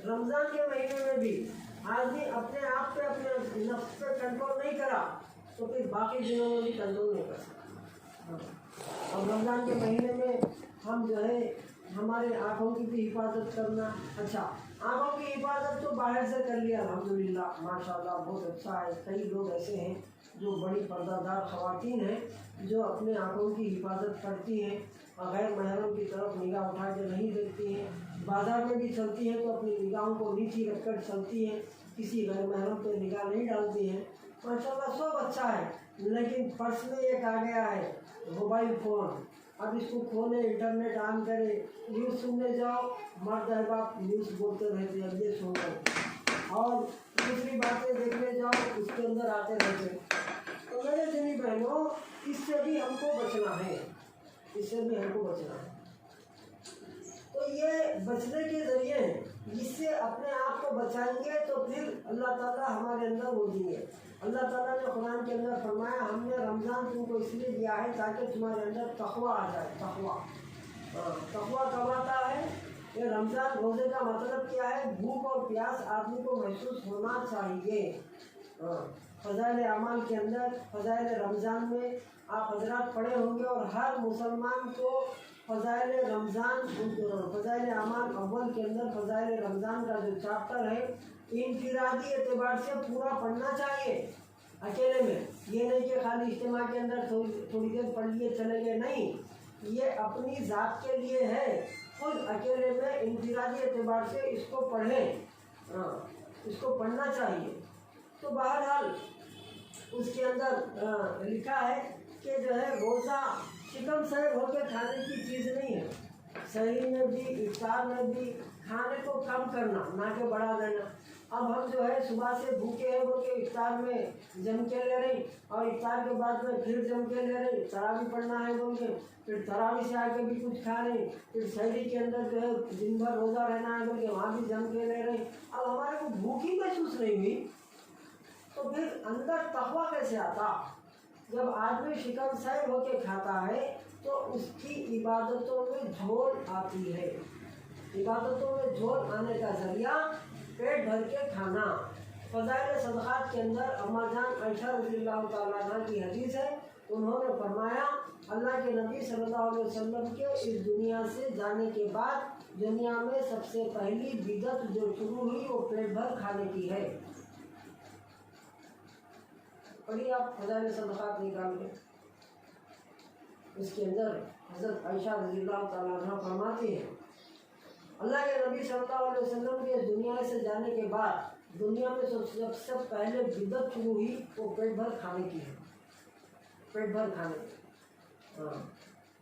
रमज़ान के महीने में भी आदमी अपने आप पे अपने नफ्स पे कंट्रोल नहीं करा तो फिर बाकी दिनों में भी कंट्रोल नहीं कर सकता। और रमज़ान के महीने में हम जो है हमारे आँखों की भी हिफाजत करना। अच्छा, आँखों की हिफाजत तो बाहर से कर लिया अल्हम्दुलिल्लाह माशाल्लाह बहुत अच्छा है। कई लोग ऐसे हैं जो बड़ी पर्दादार ख़वातीन हैं जो अपने आँखों की हिफाजत करती हैं और गैर महरम की तरफ निगाह उठा के नहीं देखती हैं। बाज़ार में भी चलती हैं तो अपनी निगाहों को नीचे रखकर चलती हैं, किसी गैर महरम पर निगाह नहीं डालती हैं। माशाल्लाह सब अच्छा है, लेकिन पर्स में एक आ गया है मोबाइल फ़ोन। अब इसको खोले, इंटरनेट ऑन करे, न्यूज़ सुनने जाओ, मर्द है बाप न्यूज़ बोलते रहते हैं, ये सुन रहे, और दूसरी बातें देखने जाओ उसके अंदर आते रहते। तो मेरे दीनी बहनों, इससे भी हमको बचना है, इससे भी हमको बचना है। तो ये बचने के ज़रिए इससे अपने आप को बचाएंगे तो फिर अल्लाह ताला हमारे अंदर वो दिए। अल्लाह ताला ने कुरान के अंदर फरमाया हमने रमज़ान तुमको इसलिए दिया है ताकि तुम्हारे अंदर तक़वा आ जाए। तक़वा, तक़वा कब आता है? ये रमज़ान रोज़े का मतलब क्या है? भूख और प्यास आदमी को महसूस होना चाहिए। फ़ज़ाइल अमाल के अंदर फ़ज़ाइल रमज़ान में आप हज़रात पढ़े होंगे और हर मुसलमान को फ़ज़ाइल रमज़ान, फ़ज़ाइल अमाल अव्वल के अंदर फ़ज़ाइल रमज़ान का जो चैप्टर है इनफिरादी एतबार से पूरा पढ़ना चाहिए अकेले में। ये नहीं कि खाली इज्तिमा के अंदर थोड़ी देर पढ़ लिए चले गए, नहीं, ये अपनी ज़ात के लिए है। खुद अकेले में इनफिरादी एतबार से इसको पढ़ें, इसको पढ़ना चाहिए। तो बहरहाल उसके अंदर लिखा है कि जो है रोज़ा चिकन सहर होकर खाने की चीज़ नहीं है। सहरी में भी इफ्तार में भी खाने को कम करना, ना कि बढ़ा देना। अब हम जो है सुबह से भूखे हैं बोल के इफ्तार में जम के ले रही और इफ्तार के बाद में फिर जम के ले रही, तरावी पढ़ना है बोल के फिर तरावी से आके भी कुछ खा रही, फिर सहरी के अंदर जो है दिन भर रोज़ा रहना है बोल के वहाँ भी जम के ले रही। अब हमारे को भूख ही महसूस नहीं हुई तो फिर अंदर तक़वा कैसे आता? जब आदमी शिकन सहर होके खाता है तो उसकी इबादतों में झोल आती है। इबादतों में झोल आने का ज़रिया पेट भर के खाना। फ़ज़ाइल सदक़ात के अंदर अम्मा जान आयशा रज़ियल्लाहु ताला अन्हा की हदीस है, उन्होंने फरमाया अल्लाह के नबी सल्लल्लाहु अलैहि वसल्लम के इस दुनिया से जाने के बाद दुनिया में सबसे पहली बिदअत जो शुरू हुई वो पेट भर खाने की है। पढ़िए आप फ़ज़ाइल सदक़ात निकाल के, इसके अंदर हज़रत आयशा रज़ियल्लाहु ताला अन्हा फरमाती हैं अल्लाह के नबी सल्लल्लाहु अलैहि वसल्लम के दुनिया से जाने के बाद दुनिया में सबसे पहले बिदअत शुरू हुई वो पेट भर खाने की है, पेट भर खाने की।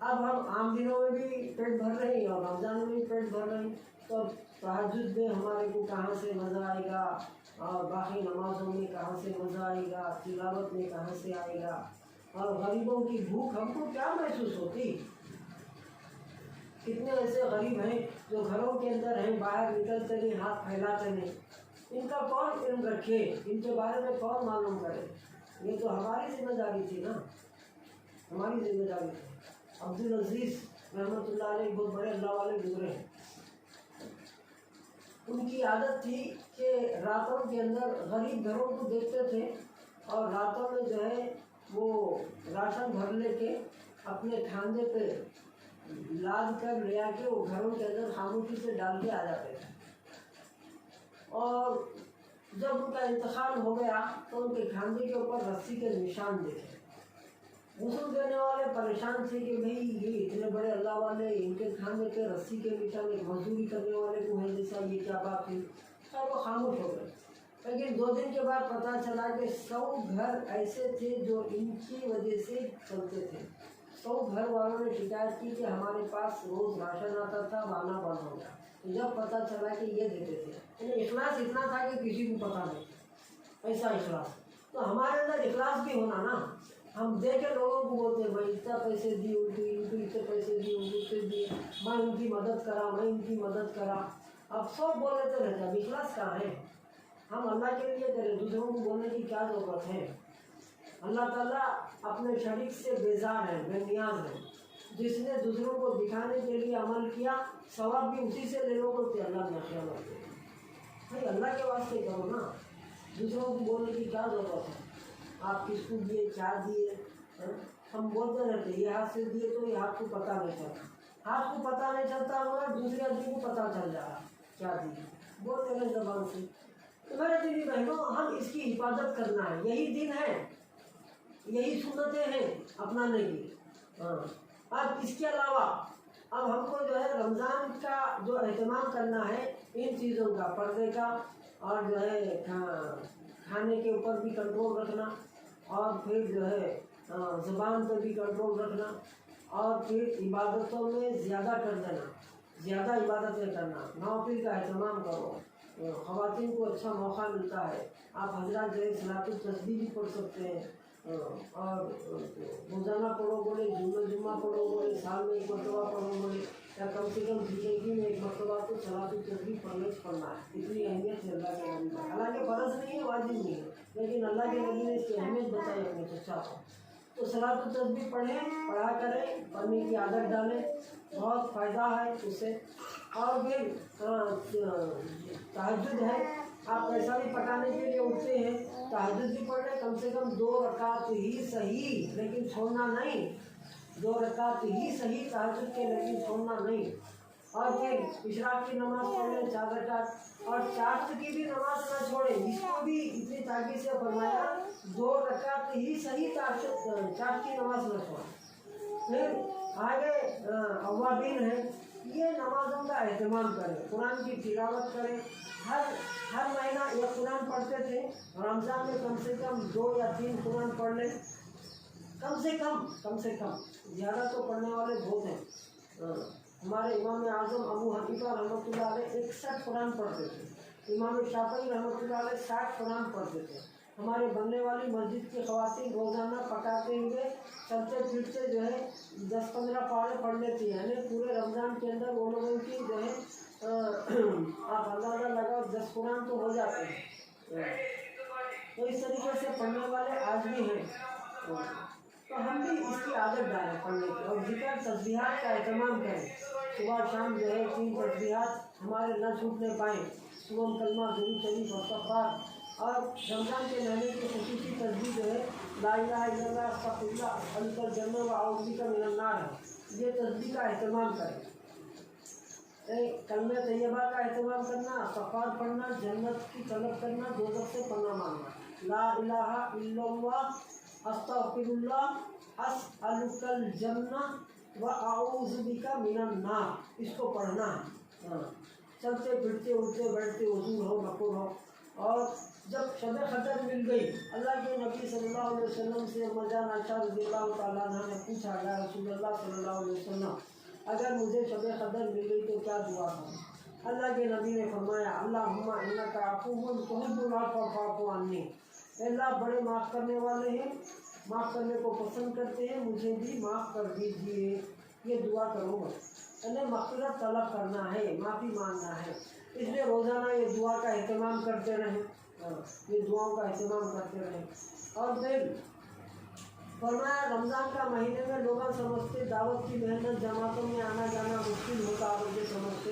अब हम आम दिनों में भी पेट भर रहे हैं और रमज़ान में भी पेट भर रहे हैं, तो तहज्जुद में हमारे को कहाँ से मज़ा आएगा और बाकी नमाज़ों में कहाँ से मज़ा आएगा, तिलावत में कहाँ से आएगा, और गरीबों की भूख हमको क्या महसूस होती? कितने ऐसे गरीब हैं जो घरों के अंदर हैं, बाहर निकलते नहीं, हाथ फैलाते नहीं। इनका कौन इल्म रखे, इनके बारे में कौन मालूम करे? ये तो हमारी जिम्मेदारी थी ना, हमारी जिम्मेदारी थी। अब्दुल अजीज़ रहमतुल्लाह अलैह बहुत बड़े अल्लाह वाले गुजरे हैं। उनकी आदत थी कि रातों के अंदर गरीब घरों को देखते थे और रातों में जो है वो राशन भर लेके अपने खांधे पे लाद कर ले आके वो घरों के अंदर खामोशी से डाल के आ जाते थे। और जब उनका इंतकाल हो गया तो उनके खांधे के ऊपर रस्सी के निशान देखे। गुस्ल देने वाले परेशान थे कि भाई ये इतने बड़े अल्लाह वाले, इनके खांधे पे रस्सी के निशान, एक मजदूरी करने वाले को है जैसा, ये क्या बात हुई? सब वो खामोश हो गए। लेकिन 2 दिन के बाद पता चला कि 100 घर ऐसे थे जो इनकी वजह से चलते थे। 100 घर वालों ने शिकायत की कि हमारे पास रोज़ राशन आता था, आना बंद हो गया। तो जब पता चला कि ये देते थे, यानी इखलास इतना था कि किसी को पता नहीं, ऐसा इखलास। तो हमारे अंदर इखलास भी होना ना। हम दे के लोगों को बोलते हैं भाई इतना पैसे दिए, उनको इतने पैसे दिए, उनको दिए, मैं उनकी मदद करा, मैं उनकी मदद करा। अब सब बोलते रहते हैं, इखलास कहाँ है? हम अल्लाह के लिए करें, दूसरों को बोलने की क्या ज़रूरत है? अल्लाह ताला अपने शरीक से बेजार है, बेनियाज है। जिसने दूसरों को दिखाने के लिए अमल किया, सवाब भी उसी से ले लो बोलते अल्लाह ने क़यामत में। भाई अल्लाह के वास्ते करो ना, दूसरों को बोलने की क्या ज़रूरत है। आप किसको दिए, क्या दिए, हम बोलते रहते ये हाथ से दिए तो ये हाथ को पता नहीं चलता, हाथ को पता नहीं चलता मगर दूसरे आदमी को पता चल जा रहा क्या दिए, बोलते रहे जबान से। तो मेरे दीदी बहनों, हम इसकी हिफाजत करना है, यही दिन है, यही सुन्नतें हैं अपनाने की। हाँ, अब इसके अलावा अब हमको जो है रमज़ान का जो एहतमाम करना है, इन चीज़ों का, पर्दे का और जो है खाने के ऊपर भी कंट्रोल रखना, और फिर जो है ज़ुबान पर भी कंट्रोल रखना, और फिर इबादतों में ज़्यादा कर देना, ज़्यादा इबादतें करना, नौफिल का एहतमाम करो। ख़वातीन को अच्छा मौका मिलता है, आप हज़रात जो है सलातुल तस्बीह भी पढ़ सकते हैं, और रोज़ाना पढ़ो बोले, जुम्मा पढ़ो बोले, साल में एक मरतबा पढ़ो बोले, या कम से कम ज़िंदगी में एक मरतबा तो सलातुल तस्बीह पढ़ना है। इतनी अहमियत है अल्लाह के नबी का, हालांकि फ़र्ज़ नहीं है, वाजिब नहीं है, लेकिन अल्लाह के नबी ने इसकी अहमियत बताई अपने चचा को। तो सलातुल तस्बीह पढ़ें, पढ़ा करें, पढ़ने की आदत डालें, बहुत फ़ायदा है उससे। और फिर तहज्जुद है, आप पैसा भी पकाने के लिए उठते हैं, तहज्जुद भी पढ़ लें, कम से कम 2 रकात ही सही, लेकिन छोड़ना नहीं, 2 रकात ही सही तहज्जुद के, लेकिन छोड़ना नहीं। और फिर इशराक की नमाज़ पढ़ लें 4 रकात, और चाश्त की भी नमाज ना छोड़ें, इसको भी इतनी ताक़ीद से फरमाया 2 रकात ही सही चाश्त की नमाज ना छोड़ें। फिर आगे अव्वाबीन है, ये नमाज़ों का एहतमाम करें, कुरान की तिलावत करें, हर महीना एक कुरान पढ़ते थे, रमज़ान में कम से कम 2 या 3 कुरान पढ़ लें, कम से कम, ज़्यादा तो पढ़ने वाले बहुत हैं। हमारे इमाम आज़म अबू हनीफा रहमतुल्लाह अलैह 61 कुरान पढ़ते थे, इमाम शाफ़ी रहमतुल्लाह अलैह 60 कुरान पढ़ते थे। हमारे बनने वाली मस्जिद की ख़वातीन रोज़ाना पकाते हुए चलते फिरते जो है 10-15 पारे पढ़ लेती है, यानी पूरे रमज़ान के अंदर वो लोगों की जो है आप अंदाज़ा लगाओ 10 कुरान तो हो जाते हैं। तो इस तरीके से पढ़ने वाले आज भी हैं, तो हम भी इसकी आदत डालें पढ़ने की, और ज़िक्र तस्बीहात का एहतमाम करें, सुबह शाम जो है 3 तस्बीहात हमारे न छूटने पाएँ, सुबह कलमा, दुरूद शरीफ, इस्तग़फ़ार, और रमज़ान के महीने की खुसूसी तस्बीह जो है ला इलाहा इल्लल्लाह अस्तग़फिरुल्लाह अस्अलुकल जन्नह व अऊज़ु बिका मिनन नार है, ये तस्बीह का एहतमाम करें। कलमे तैयबा का एहतमाम करना, इस्तग़फ़ार पढ़ना, जन्नत की तलब करना, दोज़ख से पनाह मांगना, ला इलाहा इल्लल्लाह अस्तग़फिरुल्लाह अस्अलुकल जन्नह व अऊज़ु बिका मिनन नार, इसको पढ़ना है। चलते फिरते, उठते बैठते, वज़ू हो, रकूअ हो। और जब शब क़दर मिल गई, अल्लाह के नबी सल्लल्लाहु अलैहि वसल्लम से मजान आयशा रज़ियल्लाहु ताला अन्हा ने पूछा, या रसूलल्लाह सल्लल्लाहु अलैहि वसल्लम, अगर मुझे शब क़दर मिल गई तो क्या दुआ करूँ? अल्लाह के नबी ने फरमाया, अल्लाहुम्मा इन्नका अफ़ुव्वुन तुहिब्बुल अफ़्व फ़अफ़ु अन्नी, अल्लाह बड़े माफ़ करने वाले हैं, माफ़ करने को पसंद करते हैं, मुझे भी माफ़ कर दीजिए। ये दुआ करूँगा, यानी मग़फ़िरत तलब करना है, माफ़ी मांगना है, इसलिए रोज़ाना ये दुआ का एहतमाम करते रहें, ये दुआओं का एहतमाम करते रहें। और फिर फरमाया, रमज़ान का महीने में लोग समझते दावत की मेहनत, जमातों में आना जाना मुश्किल होता, मुझे समझते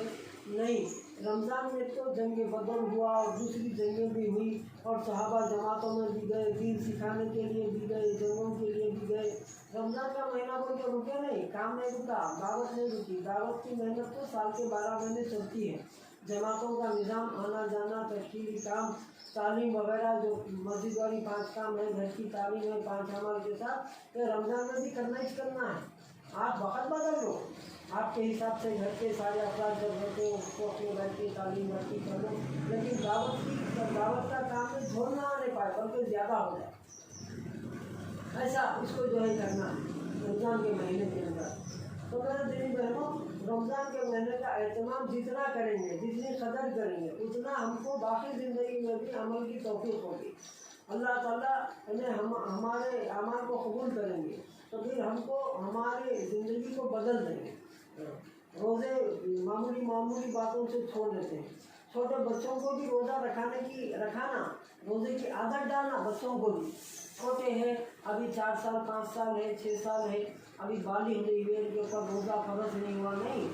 नहीं, रमज़ान में तो जंग बदर हुआ और दूसरी जंगें भी हुई, और सहाबा जमातों में भी गए, दीन सिखाने के लिए भी गए, जंगों के लिए भी गए। रमज़ान का महीना बोल के रुके नहीं, काम नहीं रुका, दावत नहीं रुकी, दावत की मेहनत तो साल के 12 महीने चलती है। जमातों का निज़ाम, आना जाना, तशकीली काम, तालीम वगैरह, जो मस्जिद वाली 5 काम है, घर की तालीम है 5 अमल के साथ, ये रमज़ान में भी करना ही करना है। आप वक़्त बदल लो, आपके हिसाब से घर के सारे अफराद जब रहते हैं उसको अपने घर की तालीम भर्ती कर लो, लेकिन दावत का काम में झोल ना आने पाए, बल्कि ज़्यादा हो जाए, ऐसा इसको जो है करना रमज़ान के महीने के अंदर। तो मेरे दीनी बहनों, रमज़ान के महीने का एहतमाम जितना करेंगे, जितनी कदर करेंगे, उतना हमको बाकी ज़िंदगी में भी अमल की तौफीक होगी। अल्लाह ताला ने हमारे अमाल को कबूल करेंगे, तो फिर हमको हमारे ज़िंदगी को बदल देंगे। रोज़े मामूली बातों से छोड़ देते हैं, छोटे बच्चों को भी रोज़ा रखाना, रोज़े की आदत डालना, बच्चों को भी, छोटे हैं अभी 4 साल 5 साल है, 6 साल है, अभी बालिग़ नहीं हुए, इनके ऊपर रोज़ा फ़र्ज़ नहीं हुआ, नहीं,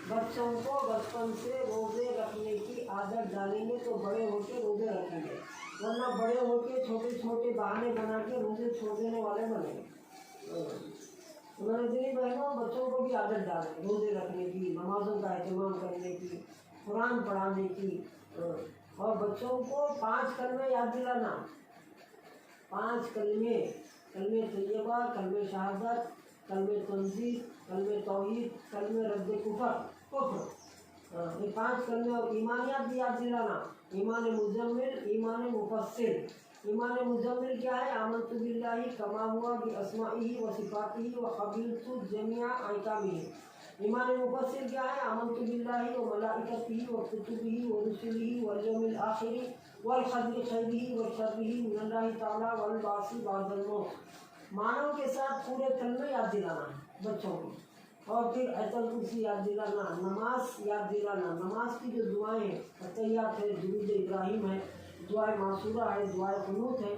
बच्चों को बचपन से रोज़े रखने की आदत डालेंगे तो बड़े होकर रोजे रखेंगे, वरना बड़े होकर छोटे छोटे बहाने बना के रोजे छोड़ देने वाले बनेंगे। तो मेरे दीदी बहनों, बच्चों को भी आदत डालें रोजे रखने की, नमाजों का एहतमाम करने की, कुरान पढ़ाने की। और बच्चों को 5 कलमे याद दिलाना, 5 कलमे, कलमे तैयबा, कलमे शहादत, कलमे तंजीद, कलमे तौहीद, कलमे रद्द कुफ्र, ये 5 कलमे। और ईमानियात भी याद दिलाना, ईमान मुजम्मिल, ईमान मुफस्सिल। ईमान मुजम्मिल क्या है? आमन्तु बिल्लाहि कमा हुआ बि अस्माइही व सिफातिही व क़बिलतु जमीअ अहकामिही। ईमान मुफस्सिल क्या है? आमन्तु बिल्लाहि व मलाइकतिही व कुतुबिही व रुसुलिही वल यौमिल आखिरि वल क़दरि खैरिही व शर्रिही मिनल्लाहि तआला वल बासी बअदल मौत। मानव के साथ पूरे कलमे याद दिलाना बच्चों को। और फिर आयतुल कुर्सी याद दिलाना, नमाज याद दिलाना, नमाज की जो दुआएं हैं, तहियात है, दुरूद इब्राहिम है, दुआए मासूरा है, दुआए कुनूत है,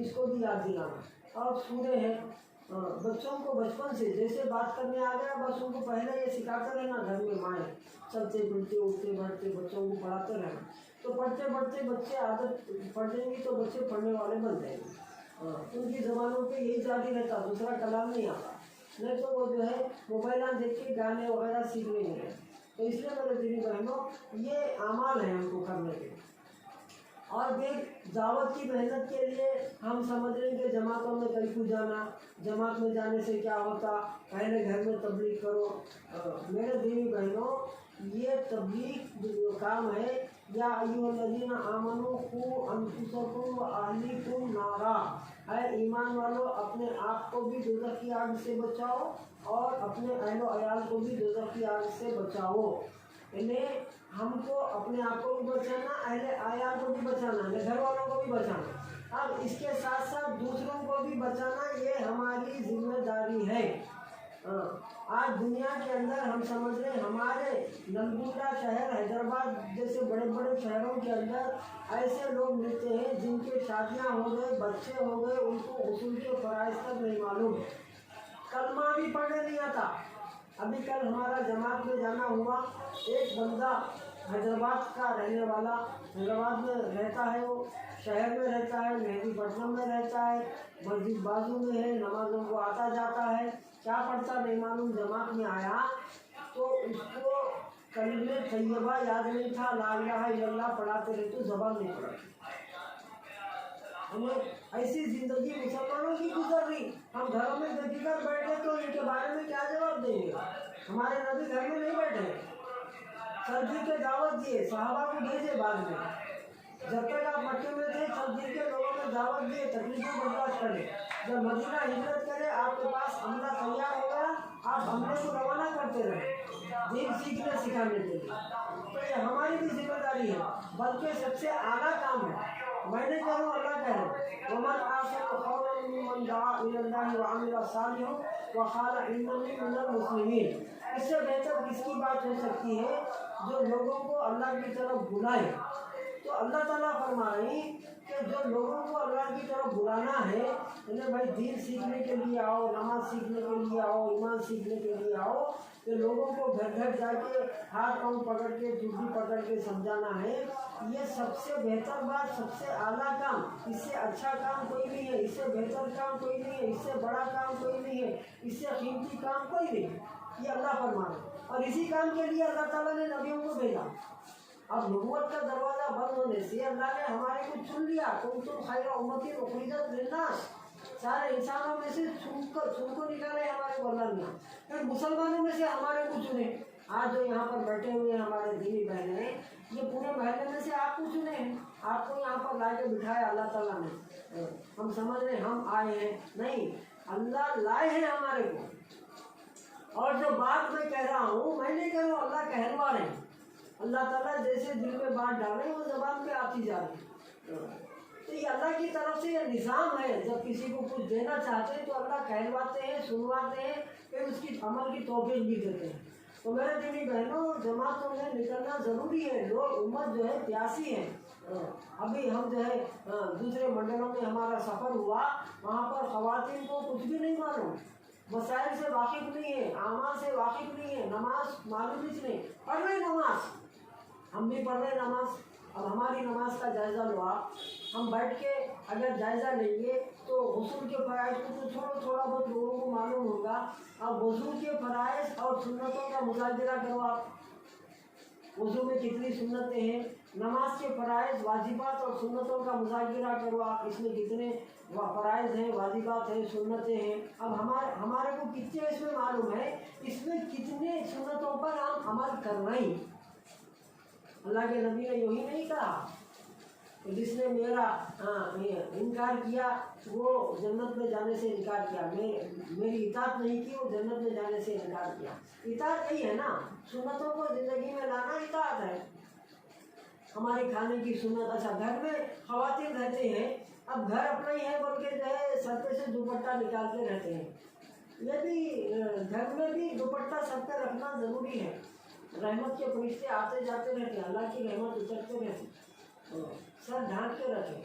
इसको भी याद दिलाना। और सूरे हैं, बच्चों को बचपन से जैसे बात करने आ गया, बस उनको पहले ये सिखाते रहना। घर में माएँ चलते फिरते उठते बैठते बच्चों को पढ़ाते रहना। तो पढ़ते पढ़ते बच्चे आदत पढ़ेंगे तो बच्चे पढ़ने वाले बन जाएंगे। उनकी ज़बानों पे यही जारी रहता, दूसरा कलाम नहीं आता, नहीं तो वो जो है मोबाइल देख के गाने वगैरह सीखने लगे। तो इसलिए मेरे दीदी बहनों, ये आमाल है हमको करने के। और फिर दावत की मेहनत के लिए हम समझ रहे हैं कि जमातों में कहीं जाना, जमात में जाने से क्या होता, पहले घर में तबलीग करो। मेरे दीदी बहनों, ये तबलीग जो काम है, या अय्युहल्लज़ीना आमनू क़ू अनफुसकुम व अहलीकुम नारा, है ईमान वालों, अपने आप को भी दोज़ख की आग से बचाओ और अपने अहलो अयाल को भी दोज़ख की आग से बचाओ। इन्हें हमको अपने आप को भी बचाना, अहले अयाल को भी बचाना, घर वालों को भी बचाना। अब इसके साथ साथ दूसरों को भी बचाना, ये हमारी जिम्मेदारी है। आज दुनिया के अंदर हम समझ रहे हैं, हमारे नलगुंडा शहर, हैदराबाद जैसे बड़े बड़े शहरों के अंदर ऐसे लोग मिलते हैं जिनके शादियां हो गए, बच्चे हो गए, उनको उसूल के फ़राइज़ तक नहीं मालूम, कलमा भी पढ़ने नहीं आता। अभी कल हमारा जमात में जाना हुआ, एक बंदा हैदराबाद का रहने वाला, हैदराबाद में रहता है, वो शहर में रहता है, मेहदीपट्टनम में रहता है, मस्जिद बाजू में है, नमाजों को आता जाता है, क्या पढ़ता नहीं मालूम। जमात में आया तो उसको कलमे तैयबा याद नहीं था, ला इलाहा इल्लल्लाह पढ़ाते रहे तो ज़बान नहीं पड़ा। हमें ऐसी ज़िंदगी मुसलमानों की गुजर रही, हम घरों में बेफिक्र बैठे तो इनके बारे में क्या जवाब देंगे। हमारे नबी घर में नहीं बैठे, सर्दी के दावत दिए, सहाबा को भेजे बाद में। जब तक आप मक्के में थे, सर्दी के लोगों में दावत दिए, तकलीफें बर्दाश्त करें। जब मदीना हिजरत करे, आपके पास अमला तैयार हो गया, आप हमले को रवाना करते रहे दीन सीखने सिखाने के लिए। तो ये हमारी भी जिम्मेदारी है, बल्कि सबसे आला काम है। मैं नहीं कह रहा हूँ, अल्लाह कह रहा है, वमन आसनु क़ौलन मिम्मन दआ इलल्लाहि व अमिला सालिहन व क़ाला इन्ननी मिनल मुस्लिमीन। इससे बेहतर किसकी बात हो सकती है जो लोगों को अल्लाह की तरफ बुलाए। तो अल्लाह ताला फरमा रही कि जो लोगों को अल्लाह की तरफ बुलाना है, उन्हें भाई दीन सीखने के लिए आओ, नमाज सीखने के लिए आओ, ईमान सीखने के लिए आओ, तो लोगों को घर घर जाके हाथ पाँव पकड़ के, टूटी पकड़ के समझाना है। ये सबसे बेहतर बात, सबसे आला काम, इससे अच्छा काम कोई नहीं है, इससे बेहतर काम कोई नहीं है, इससे बड़ा काम कोई नहीं है, इससे कीमती काम कोई नहीं है। ये अल्लाह फरमा रहे, और इसी काम के लिए अल्लाह ताला ने नबियों को भेजा। अब नबूवत का दरवाज़ा बंद होने से अल्लाह ने हमारे को चुन लिया, कुंतुम खैरा उम्मतिन उखरिजत लिन्नास, सारे इंसानों में से चुनको निकाले हमारे को अल्लाह ने, फिर मुसलमानों में से हमारे को चुने। आज जो यहाँ पर बैठे हुए हमारे दीनी बहने, ये पूरे महल्ले में से आपको चुने हैं, आपको यहाँ पर ला के बिठाया अल्लाह ताला ने। हम समझ रहे हम आए हैं, नहीं, अल्लाह लाए हैं हमारे को। और जो बात मैं कह रहा हूँ, मैं नहीं कह रहा हूँ, अल्लाह कहलवा रहे हैं। अल्लाह ताला जैसे दिल में बात डाले वो ज़बान पे आती जा रही है। तो ये अल्लाह की तरफ से ये निज़ाम है, जब किसी को कुछ देना चाहते हैं तो अल्लाह कहलवाते हैं, सुनवाते हैं, फिर उसकी अमल की तौफीक भी देते हैं। तो मेरे दीनी बहनों, जमातों में निकलना ज़रूरी है। लोग उम्मत जो है प्यासी है। अभी हम जो है दूसरे मंडलों में हमारा सफ़र हुआ, वहाँ पर ख़वातीन को कुछ भी नहीं मालूम, मसाइल से वाकिफ़ नहीं है, आमाल से वाकिफ़ नहीं है, नमाज मालूम ही नहीं, पढ़ रहे नमाज, हम भी पढ़ रहे नमाज। अब हमारी नमाज का जायज़ा लो आप। हम बैठ के अगर जायज़ा लेंगे तो गुस्ल के फ़राइज़ को तो थोड़ा बहुत लोगों को मालूम होगा। अब वज़ू के फ़राइज़ और सुन्नतों का मुज़ाकरा करो आप। वज़ू में कितनी सुन्नतें हैं, नमाज के फ़राइज़ वाजिबात और सुन्नतों का मुज़ाकरा करो आप। इसमें कितने फ़राइज़ हैं, वाजिबात हैं, सुन्नतें हैं। अब हमारे को कितने इसमें मालूम है, इसमें कितने सुन्नतों पर हम अमल कर रहे हैं। अल्लाह के नबी ने यही नहीं कहा कि जिसने मेरा इनकार किया वो जन्नत में जाने से इनकार किया, मेरी इताअत नहीं की वो जन्नत में जाने से इनकार किया। इताअत यही है ना, सुन्नतों को ज़िंदगी में लाना इताअत है। हमारे खाने की सुन्नत। अच्छा, घर में ख़वातीन रहते हैं, अब घर अपना ही है बोल के जो है सर पे से दुपट्टा निकाल के रहते हैं। ये भी घर में भी दुपट्टा सर पे रखना ज़रूरी है। रहमत के फरिश्ते आते जाते रहते हैं, अल्लाह की रहमत उतरते रहती, सर ढांक के रखें,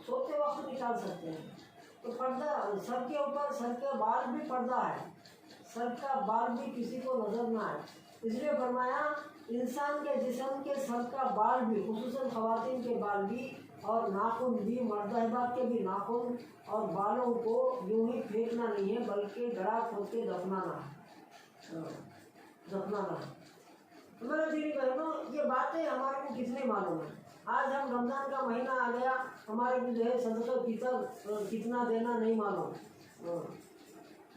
सोते वक्त निकाल सकते हैं। तो पर्दा सर के ऊपर, सर के बाल भी पर्दा है, सर का बाल भी किसी को नजर ना आए। इसलिए फरमाया इंसान के जिस्म के सर का बाल भी, खुसूसन ख़वातीन के बाल भी और नाखून भी, मर्द अहबाब के भी नाखून और बालों को यूं ही फेंकना नहीं है बल्कि गड़ा खोद के दफनाना है, दफनाना है। तो मेरे दीदी बहनों, ये बातें हमारे को कितने मालूम है। आज हम रमज़ान का महीना आ गया, हमारे को जो है सदका फितर कितना देना नहीं मालूम।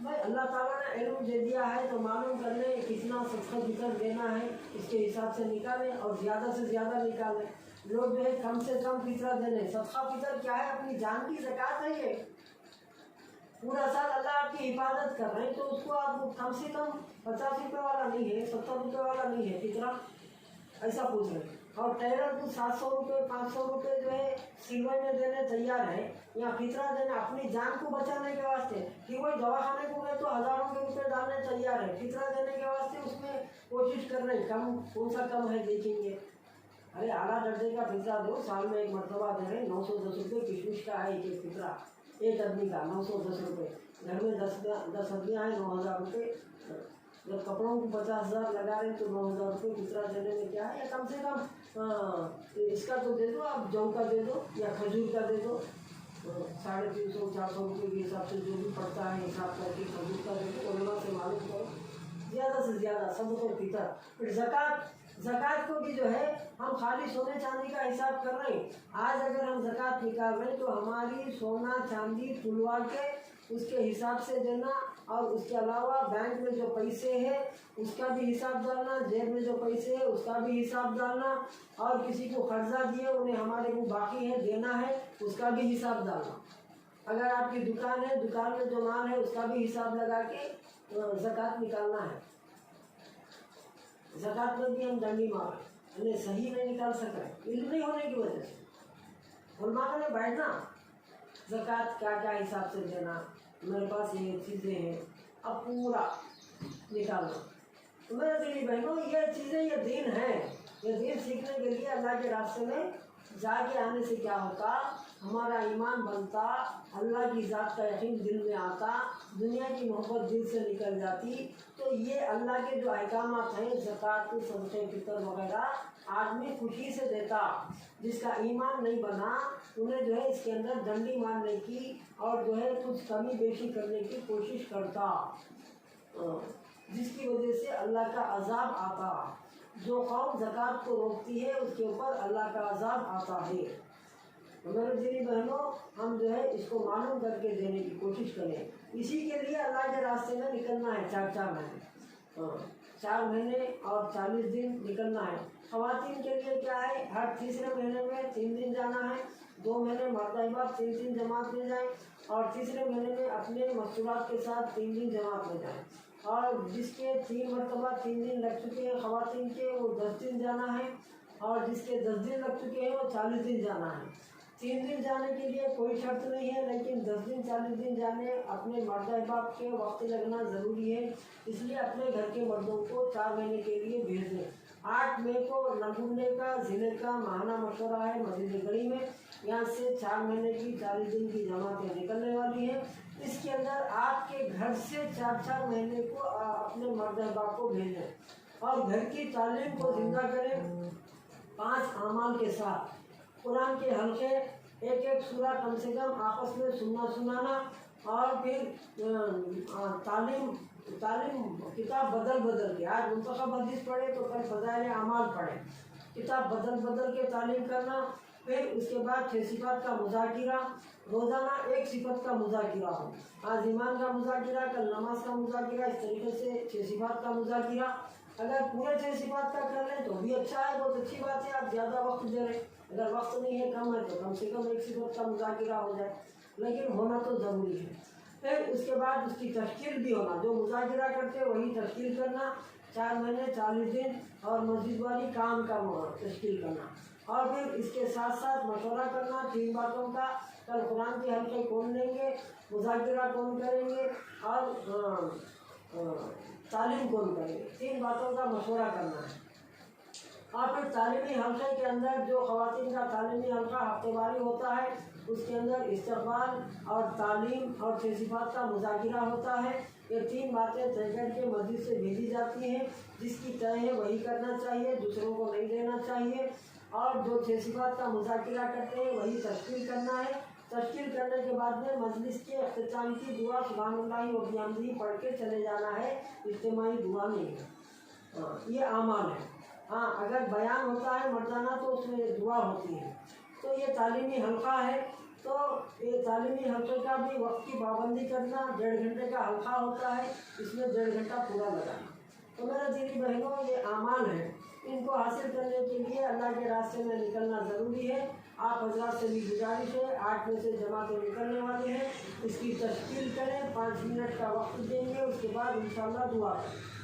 भाई अल्लाह ताला ने इल्म दे दिया है तो मालूम कर लें कितना सदका फितर देना है, इसके हिसाब से निकालें और ज़्यादा से ज़्यादा निकालें। लोग जो है कम से कम फितरा दे लें। सदका फितर क्या है, अपनी जान की ज़कात है। ये पूरा साल अल्लाह आपकी हिफाजत कर रहे हैं तो उसको आप कम से कम 50 रुपये वाला नहीं है, 70 रुपये वाला नहीं है फितरा, ऐसा पूछ रहे हैं। और टेलर को 700 रुपये 500 रुपये जो है सिलवाई में देने तैयार है या फितरा देने अपनी जान को बचाने के वास्ते। कि वही दवाखाने को गए तो हज़ारों के रुपये डालने तैयार है, फितरा देने के वास्ते उसमें कोशिश कर रहे हैं कम कौन सा कम है देखेंगे। अरे आला दर्जे का फितरा दो, साल में एक मरतबा दे रहे हैं, 910 रुपये किशमिश का है एक फितरा, एक आदमी का 910 रुपये। घर में 10 आदमियाँ हैं, 9000 रुपये। जब कपड़ों को 50,000 लगा रहे हैं तो 9000 रुपये फितरा देने में क्या है। या कम से कम इसका तो दे दो आप, जौ का दे दो या खजूर का दे दो, 350-400 रुपये के हिसाब से जो भी पड़ता है हिसाब करके खजूर का दे दो। उलमा से मालूम करो ज़्यादा से ज़्यादा सबको फितर। फिर ज़कात को भी जो है हम खाली सोने चांदी का हिसाब कर रहे हैं। आज अगर हम ज़कात निकाल रहे हैं तो हमारी सोना चांदी तुलवा के उसके हिसाब से देना, और उसके अलावा बैंक में जो पैसे हैं उसका भी हिसाब डालना, जेब में जो पैसे हैं उसका भी हिसाब डालना, और किसी को कर्जा दिए उन्हें हमारे को बाकी है देना है उसका भी हिसाब डालना। अगर आपकी दुकान है, दुकान में जो माल है उसका भी हिसाब लगा के ज़कात निकालना है। ज़कात में भी हम डंडी मार रहे, सही नहीं निकाल सक रहे इल्म नहीं होने की वजह से। उलमा ने बैठना ज़कात क्या क्या हिसाब से देना, मेरे पास ये चीज़ें हैं, अब पूरा निकालना। तो मेरे दिली बहनों, ये चीज़ें ये दिन है, ये दिन सीखने के लिए अल्लाह के रास्ते में जाके आने से क्या होता, हमारा ईमान बनता, अल्लाह की ज़ात का यकीन दिल में आता, दुनिया की मोहब्बत दिल से निकल जाती। तो ये अल्लाह के जो अहकामात हैं, ज़कात, सदक़े फितर वगैरह आदमी खुशी से देता। जिसका ईमान नहीं बना उन्हें जो है इसके अंदर डंडी मारने की और जो है कुछ कमी बेशी करने की कोशिश करता, जिसकी वजह से अल्लाह का अज़ाब आता। जो कौम ज़कात को रोकती है उसके ऊपर अल्लाह का अज़ाब आता है। तो मेरे दीनी बहनों, हम जो है इसको मालूम करके देने की कोशिश करें। इसी के लिए अल्लाह के रास्ते में निकलना है 4 महीने, 4 महीने और 40 दिन निकलना है। ख़वातीन के लिए क्या है, हर तीसरे महीने में 3 दिन जाना है, 2 महीने मर्द अहबाब 3 जमात में जाएँ, और तीसरे महीने में अपने मस्तूरात के साथ 3 दिन जमात में जाएँ। और जिसके 3 मरतबा 3 दिन लग चुके हैं ख़वातीन के, वो 10 दिन जाना है, और जिसके 10 दिन लग चुके हैं वो 40 दिन जाना है। 3 दिन जाने के लिए कोई शर्त नहीं है, लेकिन 10 दिन 40 दिन जाने अपने मर्द अहबाब के वक्त लगना ज़रूरी है। इसलिए अपने घर के मर्दों को 4 महीने के लिए भेज दें। 8 मई को नगुने का ज़िले का माहाना मशवरा है मस्जिद गढ़ी में, यहाँ से 4 महीने की 40 दिन की जमातें निकलने वाली हैं। इसके अंदर आपके घर से 4-4 महीने को अपने मर्द अहबाब को भेजें और घर की तालीम को जिंदा करें। 5 अमाल के साथ कुरान के हल्के एक एक सूरा कम से कम आपस में सुनाना और फिर तालीम किताब बदल के, आज मुंतखब हदीस पढ़े तो कल फज़ाइल अमाल पढ़े, किताब बदल के तालीम करना। फिर उसके बाद 6 सिफात का मुज़ाकिरा, रोज़ाना एक सिफत का मुज़ाकिरा हो, आज ईमान का मुज़ाकिरा, कल नमाज का मुज़ाकिरा, इस तरीके से 6 सिफात का मुज़ाकिरा। अगर पूरे 6 सिफात का कर लें तो भी अच्छा है, बहुत अच्छी बात है, आप ज़्यादा वक्त दे रहे। अगर वक्त नहीं है, कम है, तो कम से कम एक सिफत का मुज़ाकिरा हो जाए, लेकिन होना तो ज़रूरी है। फिर उसके बाद उसकी तश्कील भी होना, जो मुज़ाकिरा करते वही तश्कील करना, 4 महीने 40 दिन, और मस्जिद वाली काम का तश्कील करना। और फिर इसके साथ साथ मशवरा करना 3 बातों का, कल कुरान के हल्के कौन लेंगे, मुज़ाकिरा कौन करेंगे, और तालीम कौन करेंगे, 3 बातों का मशवरा करना है। और फिर तालीमी हल्के के अंदर जो ख़वातीन का तालीमी हल्का हफ्तेवारी होता है, उसके अंदर इस्तक़बाल और तालीम और 6 सिफात का मुज़ाकिरा होता है। ये 3 बातें तय करके मस्जिद से भेजी जाती हैं, जिसकी तय है वही करना चाहिए, दूसरों को नहीं देना चाहिए। और जो 6 सिफात का मुज़ाकिरा करते हैं वही तश्कील करना है। तश्कील करने के बाद में मजलिस के अख्तिताम की दुआ सुभानअल्लाह व बिहम्दिही पढ़ के चले जाना है, इज्तिमाई दुआ नहीं है। ये आमाल है। हाँ, अगर बयान होता है मर्दाना तो उसमें दुआ होती है। तो ये तालीमी हल्का है, तो ये तालीमी हल्के का भी वक्त की पाबंदी करना, 1.5 घंटे का हल्का होता है, इसमें 1.5 घंटा पूरा लगाना। तो मेरे दीदी बहनों, ये आमाल है, इनको हासिल करने के लिए अल्लाह के रास्ते में निकलना ज़रूरी है। आप हज़रात से भी गुजारिश है, 8 में से जमातें निकलने वाले हैं, इसकी तश्कील करें, 5 मिनट का वक्त देंगे, उसके बाद इंशाअल्लाह दुआ करें।